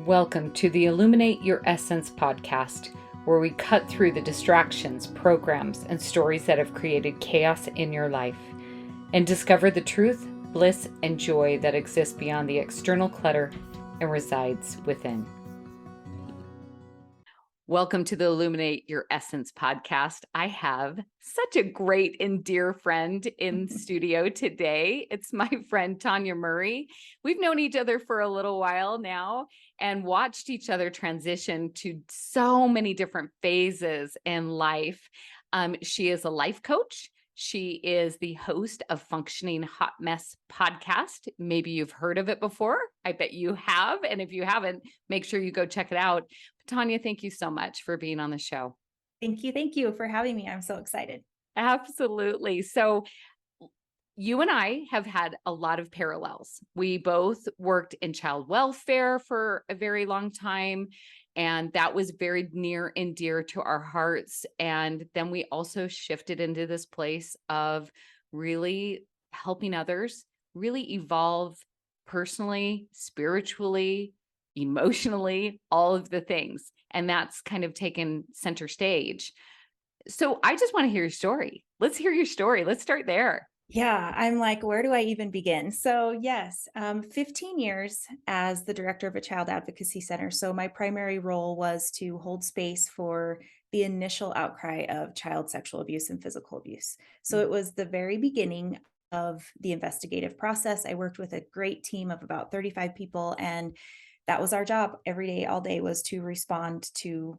Welcome to the Illuminate Your Essence podcast, where we cut through the distractions, programs, and stories that have created chaos in your life and discover the truth, bliss, and joy that exists beyond the external clutter and resides within. Welcome to the Illuminate Your Essence podcast. I have such a great and dear friend in studio today. It's my friend Tonya Murray. We've known each other for a little while now and watched each other transition to so many different phases in life. She is a life coach. She is the host of Functioning Hot Mess podcast. Maybe you've heard of it before. I bet you have. And if you haven't, make sure you go check it out. Tonya, thank you so much for being on the show. Thank you for having me. I'm so excited. Absolutely. So you and I have had a lot of parallels. We both worked in child welfare for a very long time, and that was very near and dear to our hearts. And then we also shifted into this place of really helping others really evolve personally, spiritually, emotionally, all of the things. And that's kind of taken center stage. So I just want to hear your story. Let's hear your story. Let's start there. Yeah, I'm like, where do I even begin? So, yes, 15 years as the director of a child advocacy center. So, my primary role was to hold space for the initial outcry of child sexual abuse and physical abuse. So, it was the very beginning of the investigative process. I worked with a great team of about 35 people, and that was our job every day, all day, was to respond to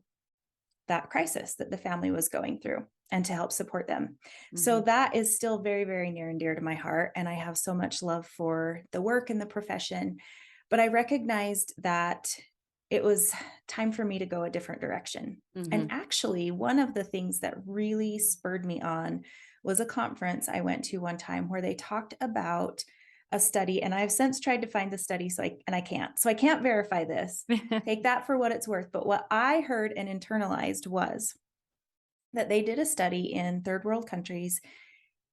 that crisis that the family was going through and to help support them. So that is still very, very near and dear to my heart. And I have so much love for the work and the profession. But I recognized that it was time for me to go a different direction. And actually, one of the things that really spurred me on was a conference I went to one time where they talked about a study, and I've since tried to find the study, I can't. So I can't verify this. Take that for what it's worth. But what I heard and internalized was that they did a study in third world countries,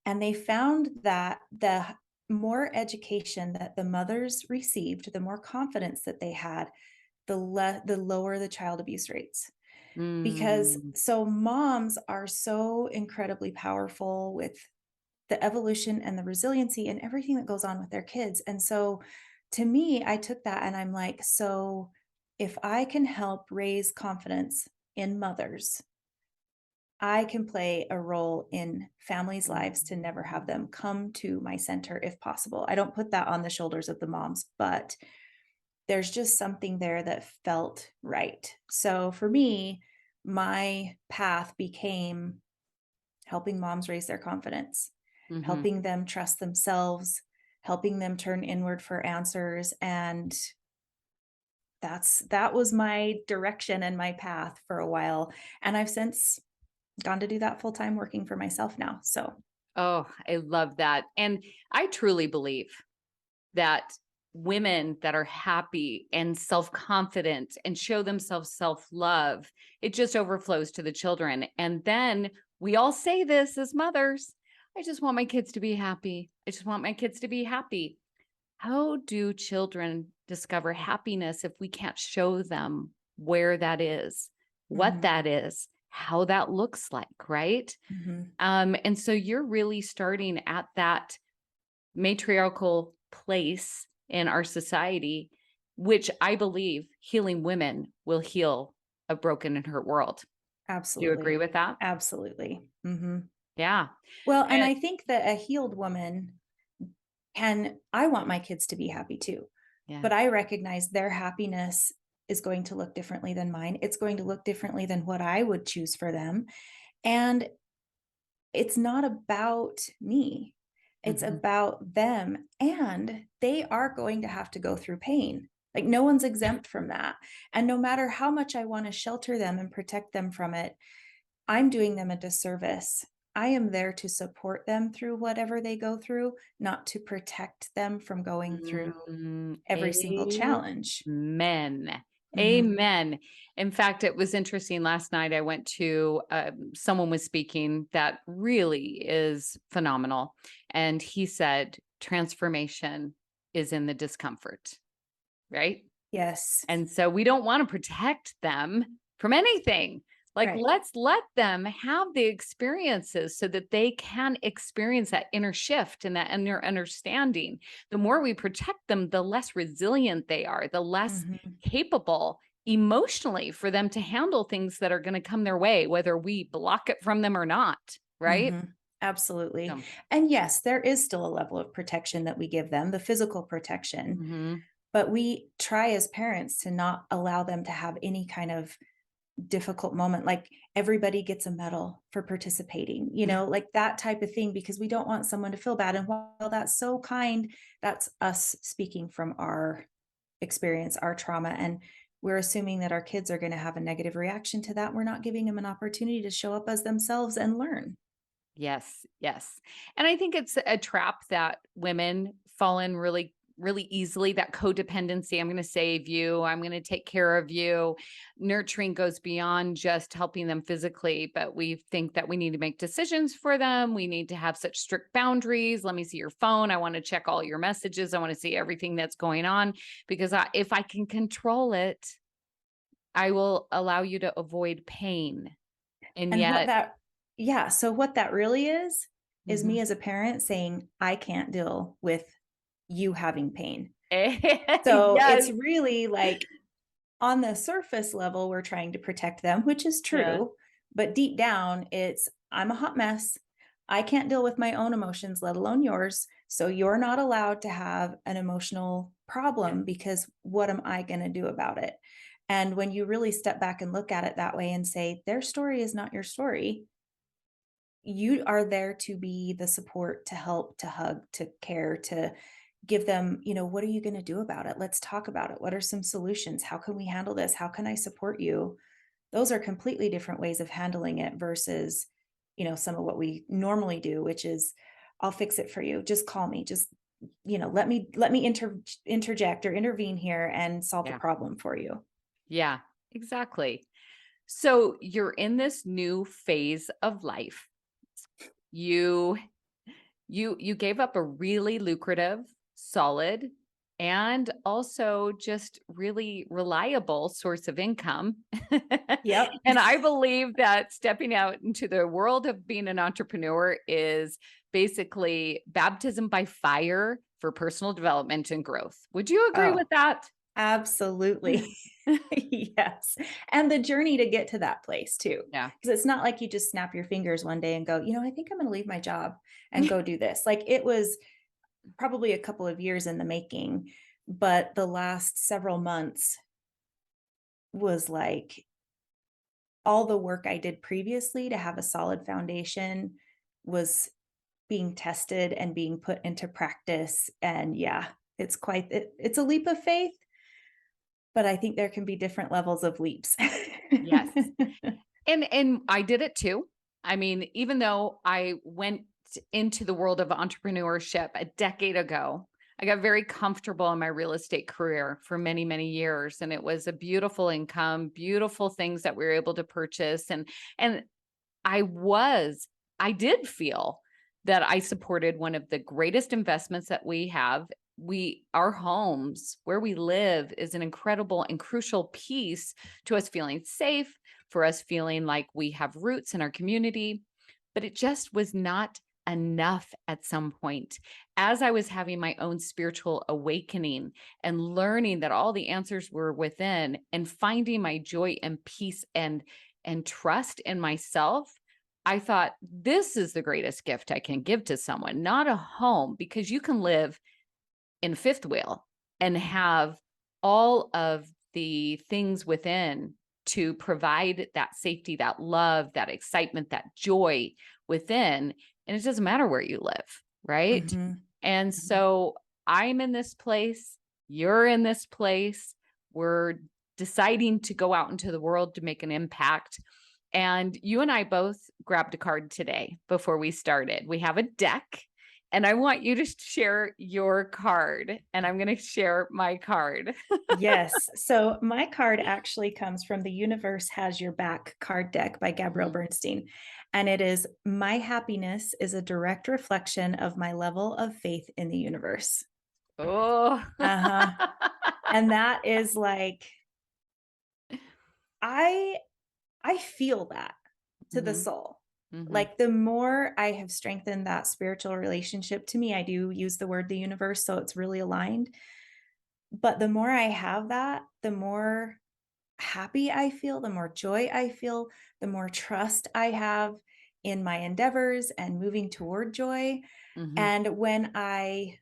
and they found that the more education that the mothers received, the more confidence that they had, the lower the child abuse rates. Because so moms are so incredibly powerful with the evolution and the resiliency and everything that goes on with their kids. And so to me, I took that and I'm like, so if I can help raise confidence in mothers, I can play a role in families' lives to never have them come to my center if possible. I don't put that on the shoulders of the moms, but there's just something there that felt right. So for me, my path became helping moms raise their confidence, helping them trust themselves, helping them turn inward for answers. And that was my direction and my path for a while. And I've since gone to do that full time working for myself now. So, Oh, I love that. And I truly believe that women that are happy and self-confident and show themselves self-love, it just overflows to the children. And then we all say this as mothers, I just want my kids to be happy. I just want my kids to be happy. How do children discover happiness if we can't show them where that is, what that is, how that looks like, right? And so you're really starting at that matriarchal place in our society, which I believe healing women will heal a broken and hurt world. Do you agree absolutely. with that? Absolutely. Yeah. Well, and And I think that a healed woman I want my kids to be happy too, yeah. but I recognize their happiness is going to look differently than mine. It's going to look differently than what I would choose for them. And it's not about me. It's Mhm. about them. And they are going to have to go through pain. Like no one's exempt from that. And no matter how much I want to shelter them and protect them from it, I'm doing them a disservice. I am there to support them through whatever they go through, not to protect them from going through every single challenge. Amen. Mhm. Amen. In fact, it was interesting. Last night, I went to someone was speaking that really is phenomenal. And he said, transformation is in the discomfort, right? Yes. And so we don't want to protect them from anything. Like, Right. let's let them have the experiences so that they can experience that inner shift and that inner understanding. The more we protect them, the less resilient they are, the less Mhm. capable emotionally for them to handle things that are going to come their way, whether we block it from them or not. Right. Mhm. Absolutely. So, And yes, there is still a level of protection that we give them, the physical protection, mhm. but we try as parents to not allow them to have any kind of difficult moment, like everybody gets a medal for participating, like that type of thing, because we don't want someone to feel bad. And while that's so kind, that's us speaking from our experience, our trauma. And we're assuming that our kids are going to have a negative reaction to that. We're not giving them an opportunity to show up as themselves and learn. Yes, yes. And I think it's a trap that women fall in really, really easily, that codependency. I'm going to save you. I'm going to take care of you. Nurturing goes beyond just helping them physically, but we think that we need to make decisions for them. We need to have such strict boundaries. Let me see your phone. I want to check all your messages. I want to see everything that's going on because if I can control it, I will allow you to avoid pain. And And what yet, that yeah, so what that really is me mhm. as a parent saying, "I can't deal with you having pain." So, it's Yes. really like on the surface level, we're trying to protect them, which is Yeah. true, but deep down, it's, "I'm a hot mess. I can't deal with my own emotions, let alone yours, so you're not allowed to have an emotional Yeah. problem because what am I gonna do about it?" And when you really step back and look at it that way and say, "Their story is not your story," you are there to be the support, to help, to hug, to care, to give them, what are you going to do about it? Let's talk about it. What are some solutions? How can we handle this? How can I support you? Those are completely different ways of handling it versus, some of what we normally do, which is I'll fix it for you. Just call me. Just, let me interject or intervene here and solve the Yeah. problem for you. Yeah. Exactly. So you're in this new phase of life. You you gave up a really lucrative, solid, and also just really reliable source of income. Yep. And I believe that stepping out into the world of being an entrepreneur is basically baptism by fire for personal development and growth. Would you agree Oh, with that? absolutely. Yes, and the journey to get to that place too, Yeah. because it's not like you just snap your fingers one day and go, I think I'm gonna leave my job and go do this." Like, it was probably a couple of years in the making, but the last several months was like all the work I did previously to have a solid foundation was being tested and being put into practice, and yeah, it's a leap of faith, but I think there can be different levels of leaps. Yes. And I did it too. I mean, even though I went into the world of entrepreneurship a decade ago, I got very comfortable in my real estate career for many, many years. And it was a beautiful income, beautiful things that we were able to purchase. And I was, I did feel that I supported one of the greatest investments that we have. Our homes, where we live, is an incredible and crucial piece to us feeling safe, for us feeling like we have roots in our community. But it just was not enough at some point. As I was having my own spiritual awakening and learning that all the answers were within and finding my joy and peace and trust in myself, I thought, this is the greatest gift I can give to someone, not a home, because you can live in fifth wheel and have all of the things within to provide that safety, that love, that excitement, that joy within. And it doesn't matter where you live, right? Mhm, And mhm. so I'm in this place, you're in this place. We're deciding to go out into the world to make an impact. And you and I both grabbed a card today before we started. We have a deck, and I want you to share your card, and I'm going to share my card. Yes. So my card actually comes from the Universe Has Your Back card deck by Gabrielle Mhm. Bernstein. And it is, "My happiness is a direct reflection of my level of faith in the universe." Oh, Uh-huh. And that is like, I I feel that to the Hmm. soul. Hmm. Like the more I have strengthened that spiritual relationship to me, I do use the word the universe, so it's really aligned. But the more I have that, the more happy I feel, the more joy I feel, the more trust I have in my endeavors and moving toward joy. Hmm. And when I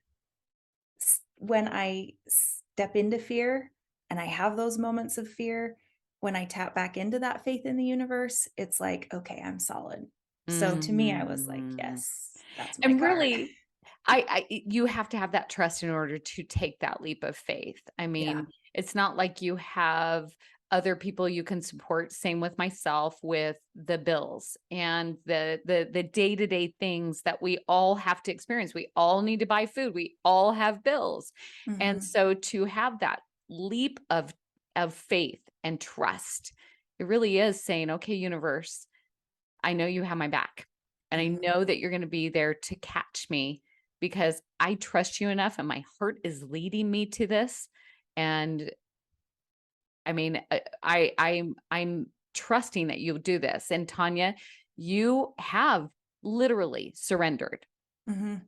step into fear and I have those moments of fear, when I tap back into that faith in the universe, it's like, okay, I'm solid. So to me, I was like, Hmm. yes, that's my And card. really, you have to have that trust in order to take that leap of faith. I Yeah. mean, it's not like you have other people you can support. Same with myself with the bills and the day-to-day things that we all have to experience. We all need to buy food. We all have bills. And Mhm. so to have that leap of faith and trust, it really is saying, okay, universe, I know you have my back. And I Mhm. know that you're going to be there to catch me because I trust you enough and my heart is leading me to this. And I mean, I'm trusting that you'll do this. And Tonya, you have literally surrendered. Mhm.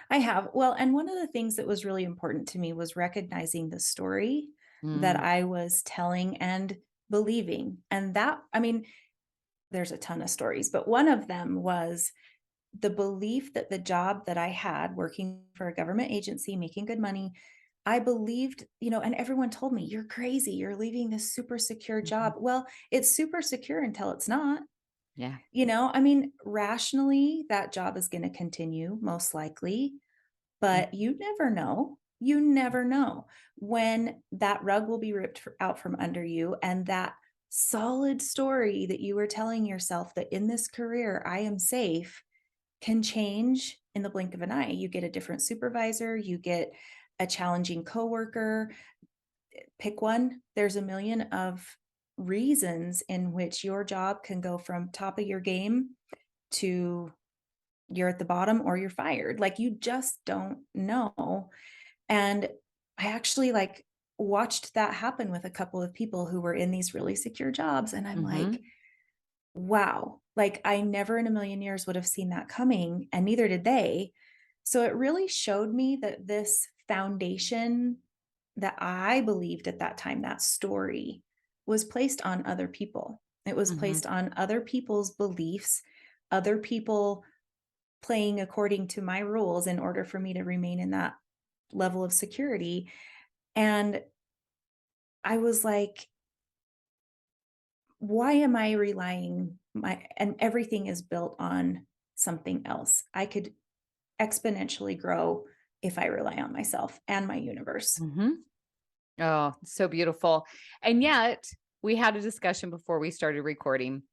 I have. Well, and one of the things that was really important to me was recognizing the story that Mm, I was telling and believing. And that, I mean, there's a ton of stories, but one of them was the belief that the job that I had working for a government agency, making good money, I believed, and everyone told me, you're crazy. You're leaving this super secure mhm. job. Well, it's super secure until it's not. Yeah. I mean, rationally, that job is going to continue, most likely, but Mhm. you never know. You never know when that rug will be ripped out from under you. And that solid story that you were telling yourself that in this career, I am safe can change in the blink of an eye. You get a different supervisor, you get a challenging coworker, pick one. There's a million of reasons in which your job can go from top of your game to you're at the bottom or you're fired. Like you just don't know. And I actually like watched that happen with a couple of people who were in these really secure jobs. And I'm like, Mhm. wow, like I never in a million years would have seen that coming, and neither did they. So it really showed me that this foundation that I believed at that time, that story was placed on other people. It was Mhm. placed on other people's beliefs, other people playing according to my rules in order for me to remain in that level of security. And I was like, why am I relying and everything is built on something else. I could exponentially grow if I rely on myself and my universe. Mhm. Oh, so beautiful. And yet, we had a discussion before we started recording.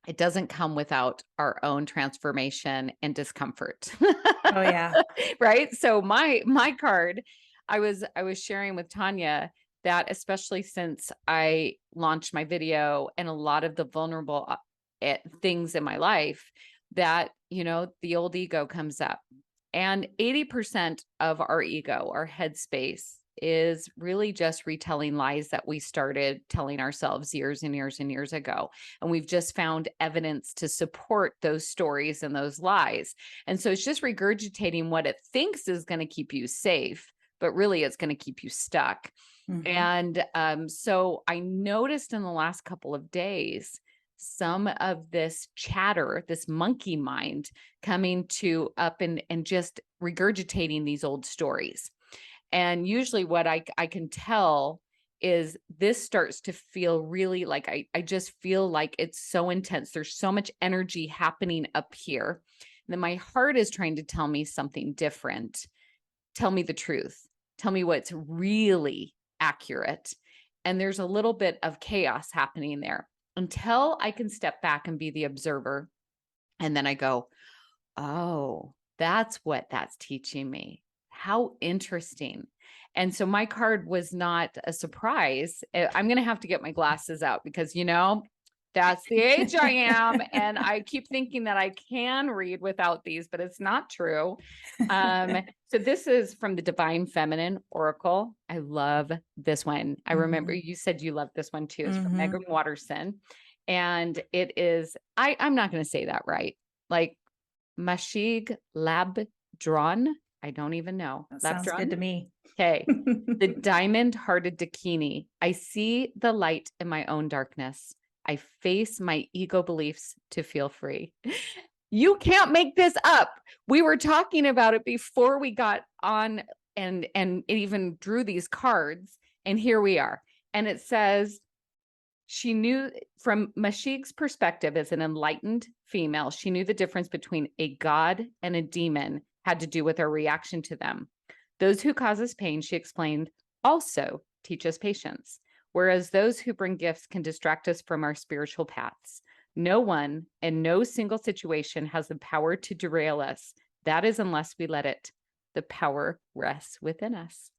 It doesn't come without our own transformation and discomfort. Oh yeah. Right? So my card, I was sharing with Tonya that especially since I launched my video and a lot of the vulnerable things in my life that, the old ego comes up. And 80% of our ego, our headspace, is really just retelling lies that we started telling ourselves years and years and years ago. And we've just found evidence to support those stories and those lies. And so it's just regurgitating what it thinks is going to keep you safe, but really it's going to keep you stuck. Mhm. And so I noticed in the last couple of days, some of this chatter, this monkey mind coming to up and just regurgitating these old stories. And usually what I can tell is this starts to feel really like I just feel like it's so intense. There's so much energy happening up here. And then my heart is trying to tell me something different. Tell me the truth. Tell me what's really accurate. And there's a little bit of chaos happening there until I can step back and be the observer. And then I go, oh, that's what that's teaching me. How interesting. And so my card was not a surprise. I'm going to have to get my glasses out because, That's the age I am. And I keep thinking that I can read without these, but it's not true. So this is from the Divine Feminine Oracle. I love this one. I remember you said you loved this one too. It's from Megan Watterson. And it is, I'm not going to say that right. Like Mashig Labdron. I don't even know. That sounds good to me. Okay. The Diamond Hearted Dakini. I see the light in my own darkness. I face my ego beliefs to feel free. You can't make this up. We were talking about it before we got on and it even drew these cards. And here we are. And it says, she knew from Mashig's perspective as an enlightened female, she knew the difference between a god and a demon had to do with our reaction to them. Those who cause us pain, she explained, also teach us patience, whereas those who bring gifts can distract us from our spiritual paths. No one and no single situation has the power to derail us. That is, unless we let it. The power rests within us.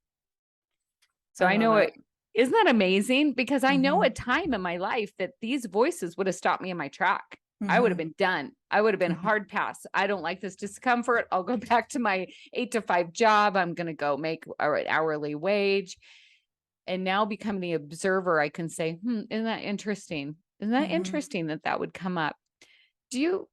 So I know it. Isn't that amazing? Because I know a time in my life that these voices would have stopped me in my track. I would have been done. I would have been hard pass. I don't like this discomfort. I'll go back to my 8 to 5 job. I'm going to go make an hourly wage. And now becoming the observer, I can say, isn't that interesting? Isn't that interesting that that would come up? Do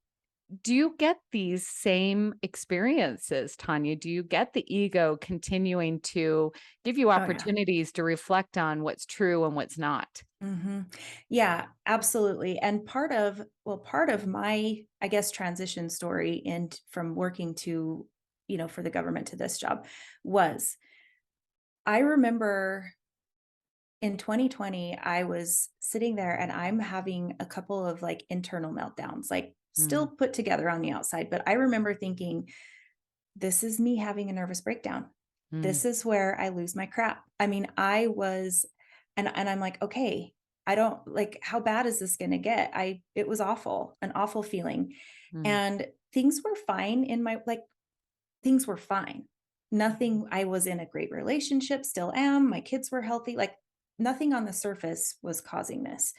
you get these same experiences, Tonya? Do you get the ego continuing to give you opportunities to reflect on what's true and what's not? Yeah, absolutely. And part of my, I guess, transition story and from working to, for the government to this job was, I remember in 2020, I was sitting there and I'm having a couple of like internal meltdowns, like still put together on the outside. But I remember thinking, this is me having a nervous breakdown. This is where I lose my crap. I mean, I was, and I'm like, okay, I don't like, how bad is this going to get? It was awful, an awful feeling. And things were fine things were fine. Nothing, I was in a great relationship, still am. My kids were healthy. Like nothing on the surface was causing this.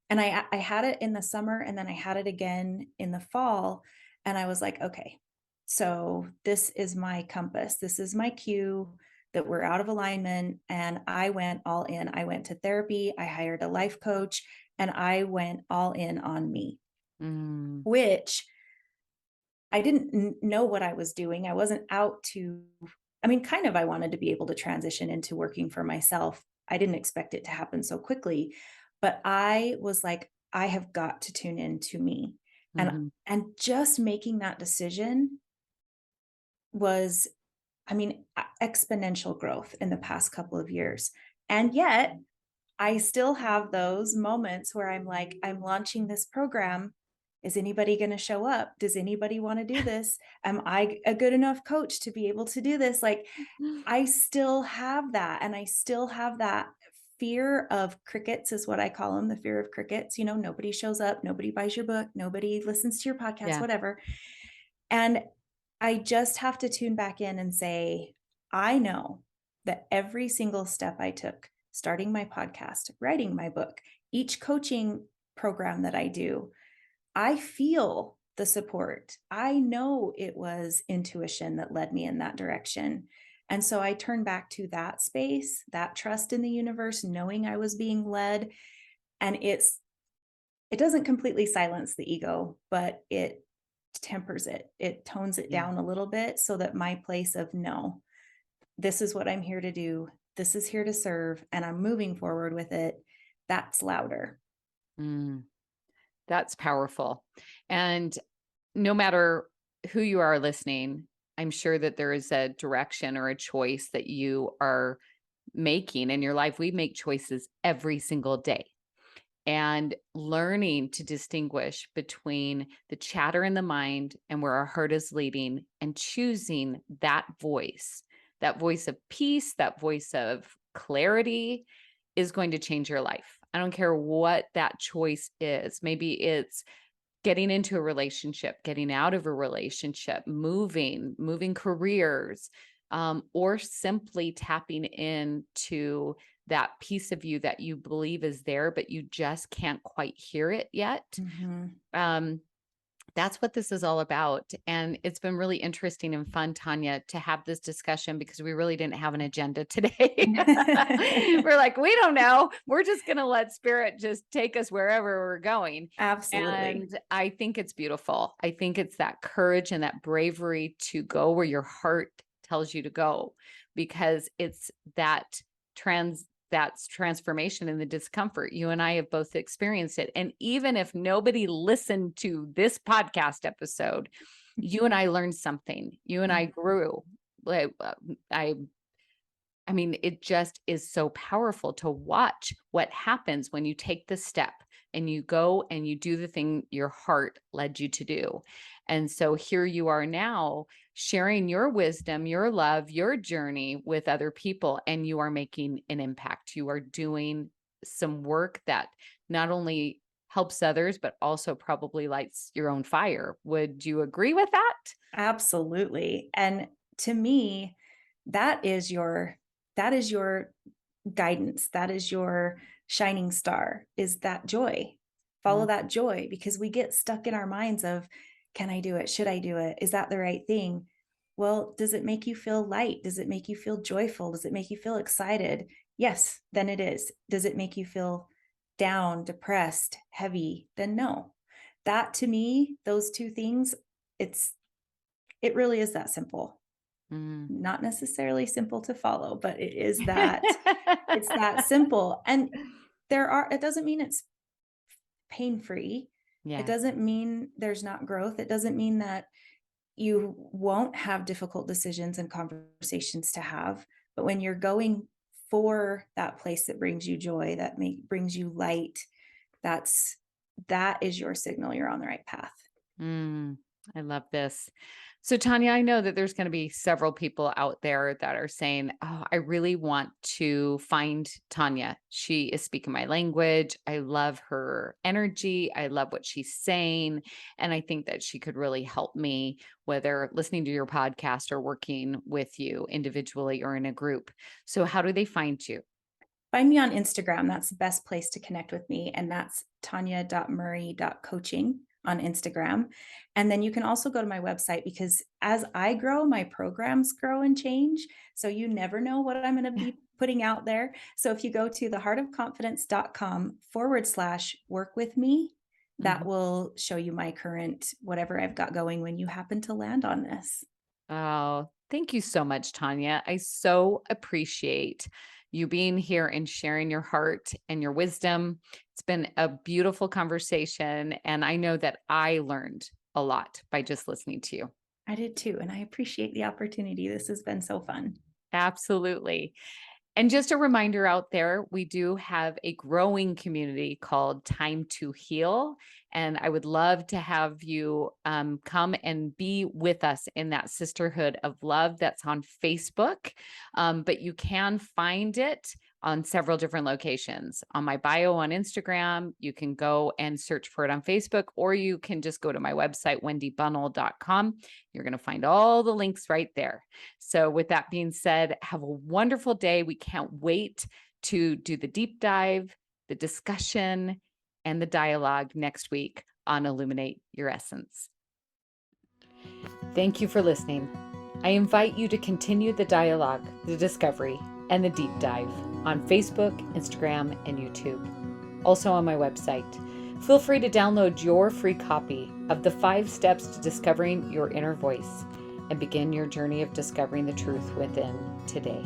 And I had it in the summer and then I had it again in the fall. And I was like, okay, so this is my compass. This is my cue that we're out of alignment. And I went all in. I went to therapy. I hired a life coach and I went all in on me, which I didn't know what I was doing. I wasn't out to, kind of, I wanted to be able to transition into working for myself. I didn't expect it to happen so quickly, but I was like, I have got to tune into me. And just making that decision was, exponential growth in the past couple of years. And yet I still have those moments where I'm like, I'm launching this program. Is anybody going to show up? Does anybody want to do this? Am I a good enough coach to be able to do this? Like, I still have that. And I still have that fear of crickets is what I call them. The fear of crickets. Nobody shows up, nobody buys your book, nobody listens to your podcast, whatever. And I just have to tune back in and say, I know that every single step I took, starting my podcast, writing my book, each coaching program that I do, I feel the support. I know it was intuition that led me in that direction. And so I turn back to that space, that trust in the universe, knowing I was being led. And it doesn't completely silence the ego, but it tempers it. It tones it down a little bit so that my place of no, this is what I'm here to do. This is here to serve. And I'm moving forward with it. That's louder. That's powerful. And no matter who you are listening, I'm sure that there is a direction or a choice that you are making in your life. We make choices every single day. And learning to distinguish between the chatter in the mind and where our heart is leading, and choosing that voice of peace, that voice of clarity is going to change your life. I don't care what that choice is. Maybe it's getting into a relationship, getting out of a relationship, moving careers, or simply tapping into that piece of you that you believe is there, but you just can't quite hear it yet. Mhm. Um, that's what this is all about. And it's been really interesting and fun, Tonya, to have this discussion because we really didn't have an agenda today. We're like, we don't know. We're just going to let spirit just take us wherever we're going. Absolutely. And I think it's beautiful. I think it's that courage and that bravery to go where your heart tells you to go, because it's that's transformation in the discomfort. You and I have both experienced it. And even if nobody listened to this podcast episode, you and I learned something. You and I grew. Like, I mean, it just is so powerful to watch what happens when you take the step and you go and you do the thing your heart led you to do. And so here you are now sharing your wisdom, your love, your journey with other people, and you are making an impact. You are doing some work that not only helps others, but also probably lights your own fire. Would you agree with that? Absolutely. And to me, that is your that is your guidance. That is your shining star, is that joy. Follow Mm, that joy, because we get stuck in our minds of, can I do it? Should I do it? Is that the right thing? Well, does it make you feel light? Does it make you feel joyful? Does it make you feel excited? Yes, then it is. Does it make you feel down, depressed, heavy? Then no. That, to me, those two things, it really is that simple. mm. Not necessarily simple to follow, but it is that it's that simple. And it doesn't mean it's pain free. It Yeah. doesn't mean there's not growth. It doesn't mean that you won't have difficult decisions and conversations to have. But when you're going for that place that brings you joy, brings you light, that is your signal you're on the right path. Mm, I love this. So, Tonya, I know that there's going to be several people out there that are saying, "Oh, I really want to find Tonya. She is speaking my language. I love her energy. I love what she's saying. And I think that she could really help me, whether listening to your podcast or working with you individually or in a group." So, how do they find you? Find me on Instagram. That's the best place to connect with me. And that's tonya.murray.coaching on Instagram. And then you can also go to my website, because as I grow, my programs grow and change. So you never know what I'm going to be putting out there. So if you go to theheartofconfidence.com/work with me, that Mhm. will show you my current whatever I've got going when you happen to land on this. Oh, thank you so much, Tonya. I so appreciate you being here and sharing your heart and your wisdom. It's been a beautiful conversation, and I know that I learned a lot by just listening to you. I did too. And I appreciate the opportunity. This has been so fun. Absolutely. And just a reminder out there, we do have a growing community called Time to Heal. And I would love to have you come and be with us in that sisterhood of love that's on Facebook. But you can find it on several different locations. On my bio on Instagram, you can go and search for it on Facebook, or you can just go to my website, wendybunnell.com. You're going to find all the links right there. So with that being said, have a wonderful day. We can't wait to do the deep dive, the discussion, and the dialogue next week on Illuminate Your Essence. Thank you for listening. I invite you to continue the dialogue, the discovery, and the deep dive on Facebook, Instagram, and YouTube. Also on my website. Feel free to download your free copy of the 5 Steps to Discovering Your Inner Voice and begin your journey of discovering the truth within today.